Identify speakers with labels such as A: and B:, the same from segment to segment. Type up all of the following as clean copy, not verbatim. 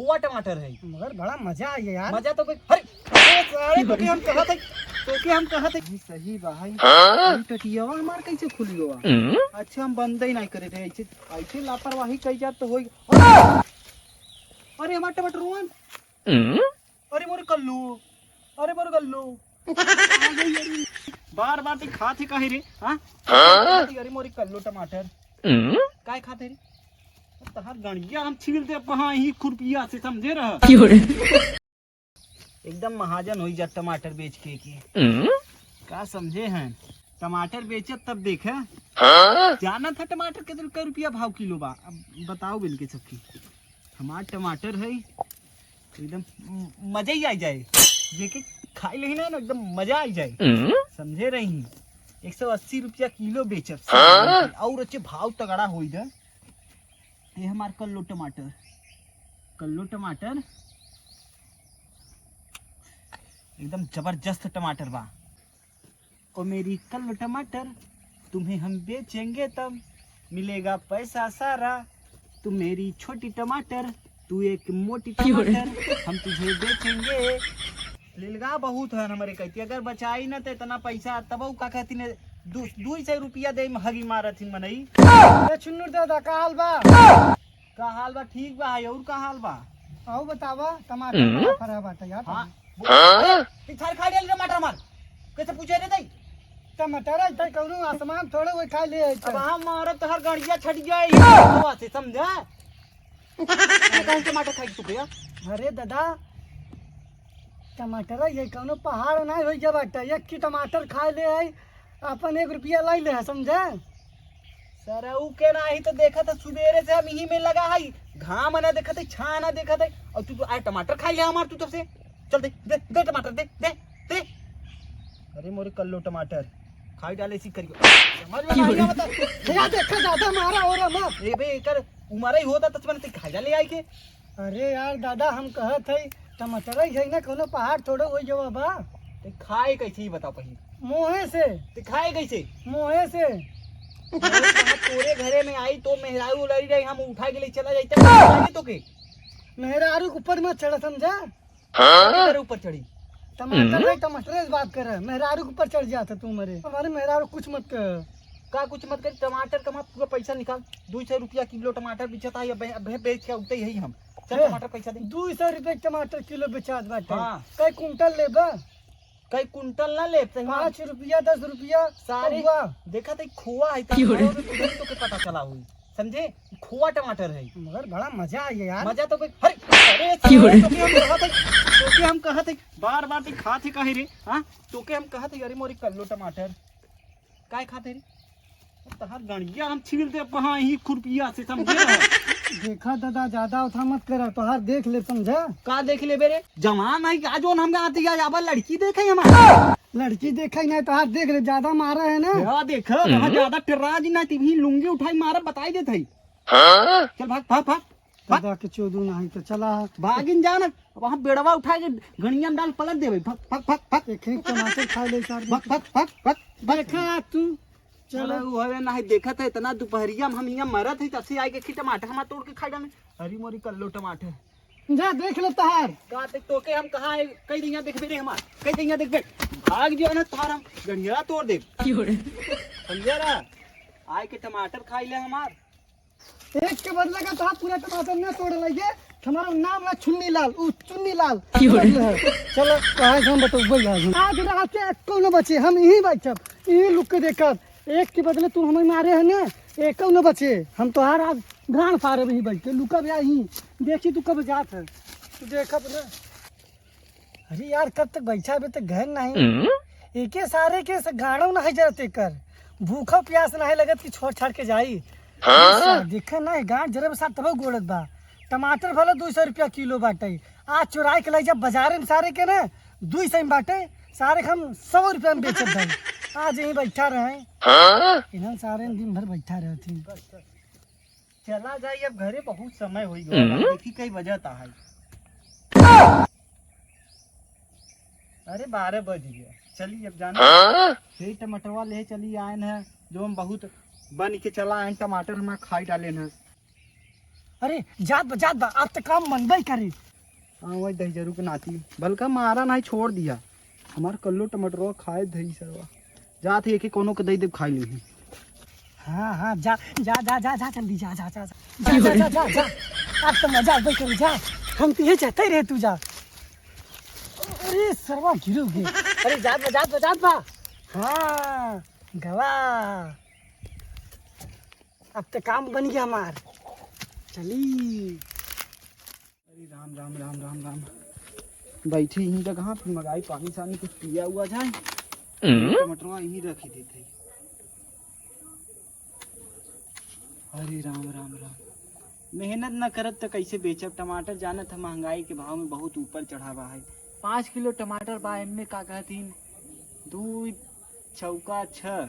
A: खोआ टमाटर है।
B: मगर बड़ा मजा आई है यार।
A: मजा तो अरे तोके हम कहत है सही भाई टटियावा हमार कैसे खुली हुआ। अच्छा हम बंद ही नहीं करे थे, ऐसे ऐसे लापरवाही कई जात तो होई। अरे हमार टमाटर रोवन, अरे मोरे कल्लू, अरे मोरे कल्लू बार बार ते खाते काहे रे? हां अरे मोरे कल्लू टमाटर काय खाते रे? तहार गणिया हम छील दे कहां ही खुरपिया से, समझे रहा एकदम महाजन होई जा टमाटर बेच के का समझे हैं। टमाटर बेचे तब देखे जाना था टमाटर कितने रुपया भाव किलो बा। अब बताओ बिल के सबकी हमार टमाटर है एकदम मजा ही आ जाए, जेके खाई ले ना एकदम मजा आ जाए, समझे रही। 180 रुपया किलो बेचब और अच्छे भाव तगड़ा हो इधर। ये हमार कल्लो टमाटर एकदम जबरदस्त टमाटर बा। ओ मेरी कल्लो टमाटर तुम्हें हम बेचेंगे तब मिलेगा पैसा सारा। तुम मेरी छोटी टमाटर तू एक मोटी टमाटर, हम तुझे बेचेंगे। लिलगा बहुत है हमारे कहती, अगर बचाई न तो इतना पैसा तब का कहती ने 200 रुपया दे हगी मारत मनई।
B: चुन्नू दादा का हाल बा?
A: का हाल बा? ठीक बा। और का हाल बा?
B: आओ बतावा। टमाटर खराब आता यार।
A: हाँ खा टमाटर मार कैसे पूछे रे दई
B: टमाटर ऐसा करूँ आसमान थोड़े वो खा ले।
A: अब हम मारब तो हर गड़िया छट जाए हवा से, समझा? टमाटर खाई तू भैया?
B: अरे दादा टमाटर ये कौनो पहाड़ नहीं हो जब एक की टमाटर खा ले आई अपन 1 रुपया लाई ले, समझे?
A: सरऊ के नहीं तो देखा था सुबेरे से हम यही में लगा है, घाम ना देखा था छा ना देखा था, और तू तो आए टमाटर खाई ले हमार तू तब से। चल दे दे दे टमाटर दे दे दे। अरे मोरे कल्लो टमाटर खाई डाले सी करियो, समझ में नहीं आता।
B: भैया देखा दादा मारा हो रहा मत।
A: ए बे एकर उमर ही होता तब मैंने खाई डाले आई के।
B: अरे यार दादा हम कहत है टमाटर है ना कोनो पहाड़ थोड़े हो जब बा।
A: ते खाए कैसे ही बताओ पहले?
B: मुँहे से।
A: ते खाए कैसे?
B: मुँहे से।
A: तोरे घरे में आई तो मेहरारू लड़ी रही, हम उठा के ले चला जाते तो के
B: मेहरारू ऊपर मत चढ़ा, समझा?
A: हाँ? ऊपर चढ़ी
B: टमाटर बात कर, मेहरारू ऊपर चढ़ जाता तू मरे। हमारे मेहरारू कुछ मत कर।
A: का कुछ मत कर? टमाटर कमा पूरा पैसा निकाल। 200 रुपया किलो टमाटर बेचता है, बेच के उठते ही हम। चल टमाटर पैसा दे।
B: 200 रुपये टमाटर किलो बेचात बाटे।
A: हाँ।
B: कई कुंटल लेबा?
A: कई कुंटल ना ले,
B: 5 रुपया 10 रुपया
A: सारे देखा था खोआ है तो के पता चला हुई, समझे? खोआ टमाटर है
B: मगर बड़ा मजा आई है यार।
A: मजा तो अरे तोके हम कहत है बार बार ते खाते काहे रे? हां तोके हम कहत है अरे मोरी कल्लो टमाटर काय खाते रे? तहार गणिया हम छील दे कहां ही खुरपिया से, समझे?
B: देखा दादा ज्यादा उठा मत करा, तोहार देख ले, समझा?
A: का देख ले बेरे? जवान है आज जोन हम आते या अब लड़की देखे हमार
B: लड़की देखे नहीं तोहार देख ले, ज्यादा मारा है ना।
A: या देखा ज्यादा टिर्राज ना टीवी लुंगी उठाई मारा बताई देत है। हां चल भाग भाग भाग
B: दादा के चोदू नहीं तो चला
A: भागिन जाना वहां बेड़वा उठा के गणिया में डाल पलट देबे। भाग भाग भाग भाग
B: एक टमाटर खा ले सार।
A: भाग भाग भाग भाग
B: देखा तू
A: चलो होवे ना है देखत है इतना दोपहरिया में हम यहां मरत है तब से आई के खी टमाटर हम तोड़ के खाई डाले। अरे मोरी कल्लो टमाटर
B: जा देख ले तहार
A: का ते तोके हम कहां है कई दिया देखबे रे हमार कई दिया देखबे भाग जो ना तार हम गणिया तोड़ दे समझे रा आई के टमाटर खाई ले हमार।
B: एक के बदले का तहार पूरा टमाटर ना तोड़ लइए। हमारा नाम है चुन्नी लाल। चलो कहां हम बताओ आज रात के कोनो बचे हम यही बैठब यही लुक के देखब। एक के बदले तू हमें मारे है ना, एक न बचे हम तोहार आज गान फाड़ब ही बैठ के लुकब यही देखी तू कब जात है तू देखब ना। अरे यार कब तक बैठा बे तक घर नहीं एके सारे के गाड़ो नहीं जरते कर भूखा प्यास नहीं लगत कि छोड़ छाड़ के जाई। देखा ना गांठ जरा साथ तब गोड़त बा। टमाटर भले 200 रुपया किलो बाटे, आज चुराई के लाई जब बाजार में सारे के ना 200 में बाटे, सारे हम 100 रुपया में बेचत भाई। आज यही बैठा रहे इन्हें सारे दिन भर बैठा रहती।
A: चला जाए अब घरे बहुत समय हो गया देखी कई वजह ता है। अरे 12 बज गया चलिए अब जाना यही टमाटरवा ले चली आए हैं जो हम बहुत बन के चला आए टमाटर हम खाई डाले हैं।
B: अरे जात बा आप तो काम मनबे करे।
A: हाँ वही दही जरूर के नाती बल्कि मारा नहीं छोड़ दिया हमार कल्लो टमाटर खाए दही सरवा जात है कि कोनो के दही दे खाई ली।
B: हाँ जा जा जा जा जा जल्दी जा जा जा जा जा जा जा जा आप तो मजा आबे करे जा हम तो ये चाहते रहे तू जा। अरे सरवा गिरोगे। अरे जात बा हाँ गवा अब तो काम बन गया हमार चली।
A: अरे राम राम राम राम राम बैठी यहीं जगह फिर मगाई पानी सानी कुछ पिया हुआ जाए टमाटर यहीं रखी देते। अरे राम राम राम मेहनत न करत तो कैसे बेचब टमाटर जानत है महंगाई के भाव में बहुत ऊपर चढ़ावा है। 5 किलो टमाटर बा एमे का कहतीन 2 चौका 6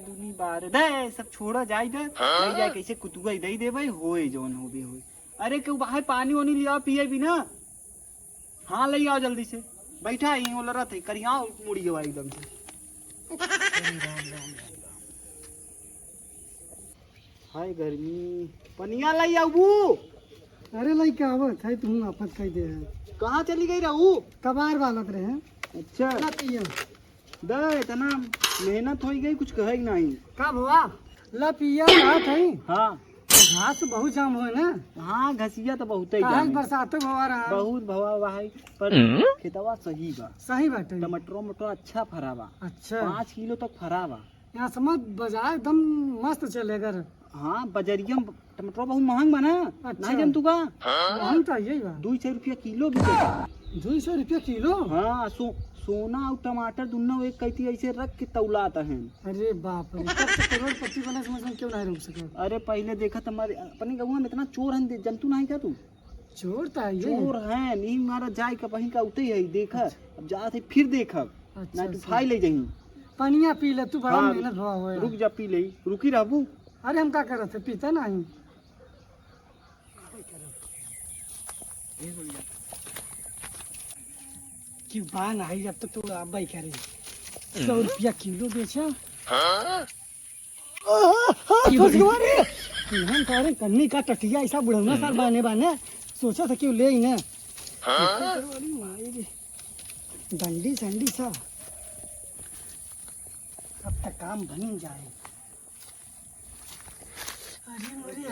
A: दूनी 12 दे सब छोड़ा जाए दे ले जाए कैसे कुतुआ दे दे भाई होए जौन होबे होए। अरे क्यों बाहर पानी वानी लिया पिए भी ना। हाँ ले आओ जल्दी से बैठा ही वो लड़त है करिया मुड़ी हुआ एकदम से। अरे राम राम राम हाय गर्मी पनिया लाई आबू।
B: अरे लइका आवत है तुम आपत कह दे है
A: कहाँ चली गई रहू
B: कबार वालत रहे।
A: अच्छा
B: ना पिया
A: दे इतना मेहनत हो गई कुछ कहे नहीं।
B: कब हुआ ला पिया बात है।
A: हाँ
B: घास बहुत जाम हो ना।
A: हाँ घसिया तो बहुत ही
B: आज बरसात भवा रहा
A: बहुत भवा भाई पर खेतवा सही बा
B: सही बात है।
A: टमाटरो मटर अच्छा फरा बा।
B: अच्छा
A: 5 किलो तक फरा बा।
B: यहाँ समझ बाजार एकदम मस्त चलेगा।
A: हाँ बजरिया में टमाटर बहुत महंग बा ना।
B: अच्छा।
A: नहीं जनतु का
B: हम तो यही बा
A: 200 रुपया किलो बिकेगा।
B: 200 रुपया किलो।
A: हाँ सोना और टमाटर दोनों एक कैती ऐसे रख के तौलाता है।
B: अरे बाप रे तब तो करोड़पति बना समझ में क्यों नहीं रुक सके।
A: अरे पहले देखा तुम्हारे अपने गाँव में इतना चोर है जनतु नहीं क्या तू
B: चोर था ये
A: चोर है नहीं मारा जाए का वहीं का उते है देखा अब जाते फिर देखा
B: अच्छा,
A: ना तू खाई ले जाही।
B: पानिया पी ले तू बड़ा
A: हाँ,
B: मेहनत भवा हो
A: रुक जा पी ले रुकी रहबू।
B: अरे हम क्या कर रहे थे पीता नहीं क्यों बान आई जब तक तो आप भाई करे 100 रुपया किलो बेचा। हम कह रहे कन्नी का टटिया ऐसा बुढ़ौना साल बाने सोचा था क्यों ले ही ना डंडी संडी सा अब तक काम बन ही जाए। अरे मोरे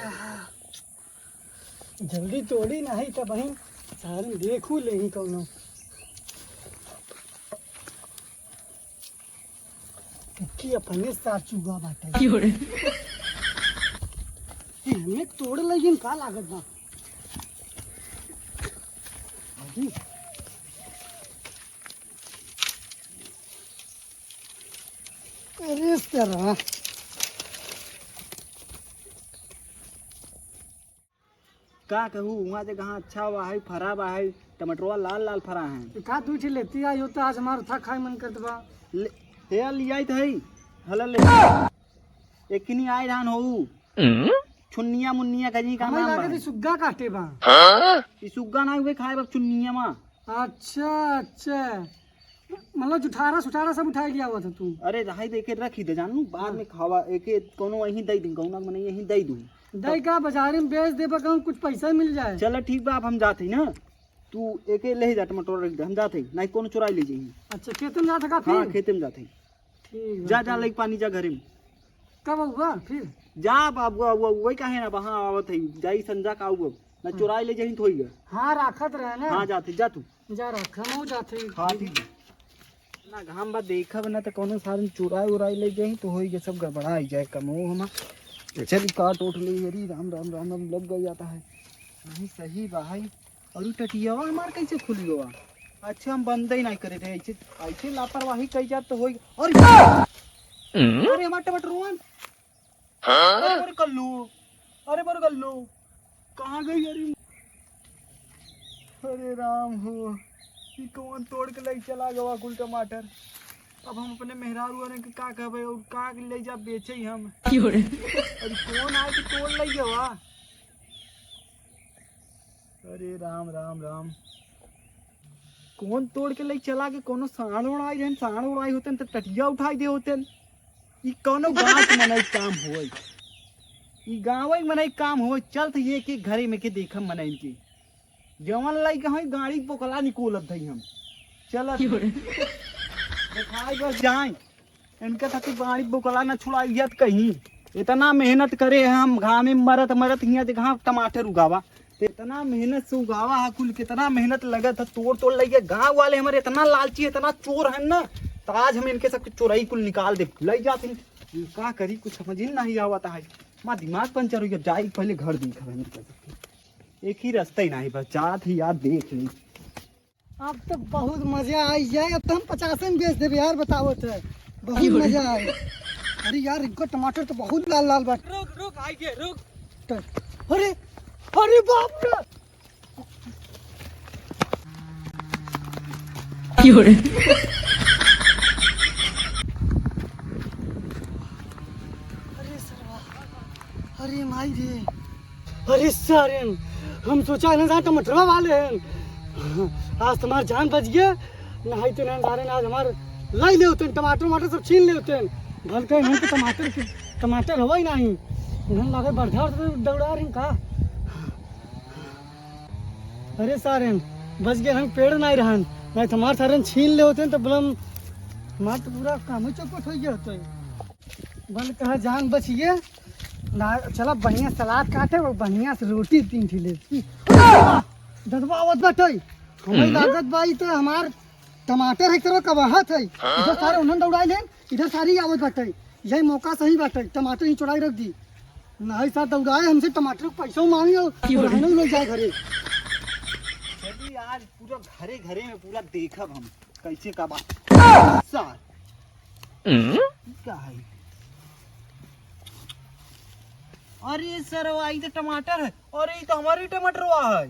B: जल्दी तोड़ी नहीं तो बहन सारे देखू ले ही कौनो कि अपने साथ चुगा बाटे हमें तोड़ लेकिन का लागत बा। अरे इस तरह
A: का कहूँ वहाँ से कहाँ अच्छा हुआ है फरा बा है टमाटरवा लाल लाल फरा है।
B: का तू ठी लेती आई होता आज हमारा था खाए मन करत बा।
A: हे लियाई तो है हला ले एक नहीं आए धान हो छुन्निया मुन्निया कहीं का
B: हमें
A: नाम
B: लागे
A: बा
B: थी सुग्गा काटे बा।
A: ई सुग्गा ना हुए खाए बा चुन्निया मा।
B: अच्छा अच्छा मतलब जुठारा सुठारा सब उठा लिया हुआ था तू।
A: अरे रहाई दे के रखी दे जानू बाद में खावा एके कोनो यहीं दे दूं कहूँ ना यहीं दे दूं
B: दही का बाजार में बेच दे बा कुछ पैसा मिल जाए।
A: चलो ठीक बा अब हम जाते ना तू एके ले जा टमाटर रख दे हम जाते नहीं कोनो चुराई ले जाइए।
B: अच्छा खेत में जाता का फिर।
A: हाँ खेते में जाते
B: ठीक
A: जा जा लग पानी जा घरे में
B: कब हुआ फिर
A: जा बाबू वही काहे ना वहाँ आवत है जाई संजा का आऊ ना चुराई ले जाही थोई
B: हाँ राखत रहे ना।
A: हाँ जाते जा तू
B: जा रखा मैं जाते
A: हाँ ठीक है ना घाम बा देखब ना तो कोनो सारे चुराई उराई ले जाही तो होई सब गड़बड़ा ही जाए कमो हम चल काट उठ ले अरे राम राम राम राम लग गई जाता है नहीं सही भाई और टटिया हमार कैसे खुली हुआ। अच्छा हम बंद ही नहीं करे थे ऐसे ऐसे लापरवाही कही जात तो होई और अरे हमार टमाटर रोन अरे कल्लू अरे बर कल्लू कहाँ गई अरे राम हो ये कौन तोड़ के ले चला गवा कुल टमाटर। अब हम अपने मेहरारू वाले के का कहबे और का ले जा बेचे हम अरे कौन आए के तोड़ ले गवा। अरे राम राम राम कौन तोड़ के ले चला के कोनो साण उड़ाई रहन साण उड़ाई होतन तो टटिया उठाई दे होतन ई कोनो गांठ मनई काम होई। ई गाँव में नहीं काम हो चलत ये के घरे में के देखम मन इनके जवन लाई कहीं गाड़ी पोकला निकोलत थई हम चलत दिखाई बस जाए इनका खातिर गाड़ी बोकला न छुड़ाइयत कहीं इतना मेहनत करे हम घाम में मरत मरत हियाँ देखा टमाटर उगावा तो इतना मेहनत से उगावा है कुल कितना मेहनत लगत है तोड़ तोड़ लगे गाँव वाले हमारे इतना लालची इतना चोर है ना तो आज हम इनके सब चोराई कुल निकाल दे ले जाते हैं का करी कुछ समझ ही नहीं आवता है माँ दिमाग पंचर हो गया जाए पहले घर देख एक ही रास्ता ही नहीं बस जात ही यार देख ली
B: अब तो बहुत मजा आई जाए अब तो हम 50 में बेच देवे यार बताओ तो बहुत मजा आए अरे यार इनको टमाटर तो बहुत लाल लाल बात
A: रुक रुक आइए रुक
B: अरे अरे बाप रे अरे सरवा अरे माई रे अरे सारे हम सोचा ना टमाटर वाले हैं आज तुम्हारी जान बच गया नहाई तो नहीं आज हमारे लाई ले होते टमाटर वमाटर सब छीन ले होते भल कहीं हम तो टमाटर हो ही नहीं इन्हें लगे बढ़िया दौड़ा रही का अरे सारे बच गए हम पेड़ नहीं रहन नहीं तुम्हारे सारे छीन ले होते तो बोलम हमारे तो पूरा काम ही चौपट हो गया होते बल कहा जान बचिए ना चला बढ़िया सलाद काटे और बढ़िया से रोटी 3 ठिले ददबावत बटई हमें लागत बाई तो हमार टमाटर है तरह कबाहत है इधर सारे उन्होंने दौड़ाई लेन इधर सारी आवत बटई यही मौका सही बाटे टमाटर ही चुराई रख दी नहीं साथ दौड़ाए हमसे टमाटर को पैसा मांगे और रहने लोग जाए घरे
A: चलिए आज पूरा घरे घरे में पूरा देखब हम कैसे का बात सार क्या है अरे सर आई तो टमाटर है अरे ये तो हमारी टमाटर हुआ है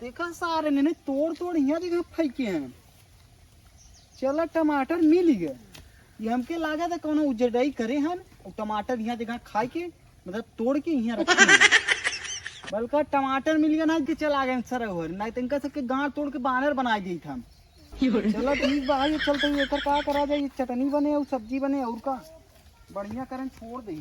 A: देखा सारे ने तोड़ तोड़ यहाँ देखा फेंके हैं चला टमाटर मिल गए ये हमके लागा था कौन उजड़ाई करे हन और टमाटर यहाँ देखा खाए के मतलब तोड़ के यहाँ रखे बल्कि टमाटर मिल गया ना के चला गए सर नहीं तो इनका सबके गांठ तोड़ के बानर बना दी था चलो ठीक बा ये चलते हुए का करा जाए चटनी बने और सब्जी बने और का बढ़िया करन छोड़ दे